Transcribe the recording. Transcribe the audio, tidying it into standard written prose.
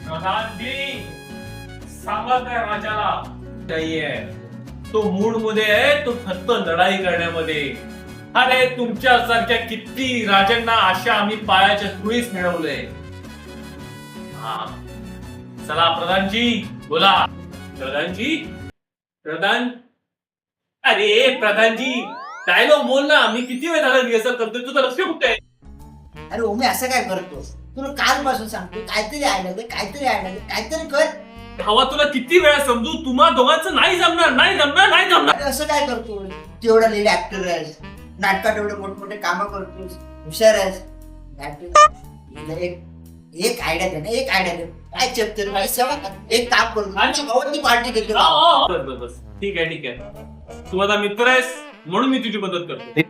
प्रधानजी सांगा त्या राजाला नाहीये, तो मूड मध्ये आहे, तो फक्त लढाई करण्यामध्ये. अरे तुमच्यासारख्या किती राजांना अशा आम्ही पायाच्या धुळीस मिळवलंय. हा चला प्रधानजी बोला. प्रधानजी प्रधान अरे प्रधानजी डायलॉग बोल ना. मी किती वेळ झाला रिहर्सल करतोय, तुझं लक्ष कुठे आहे? अरे ओमे असं काय करतो? तुला कालपासून सांगतो काहीतरी काहीतरी कर. भावा तुला किती वेळा समजू, तुम्हा दोघांचं नाही जमणार, नाही जमणार, नाही जमणार. अरे असं काय करतो? तेवढा लेडी ऍक्टर आहेस, नाटकात एवढे मोठमोठे कामं करतोस, हुशार आहेस. एक आयडिया दे ना, एक आयडिया दे. काय चॅप्टर काय सेवा कर, एक काम करू आमच्या भावांनी पार्टी देतो. बस बस ठीक आहे ठीक आहे. तू माझा मित्र आहेस म्हणून मी तुझी मदत करतो.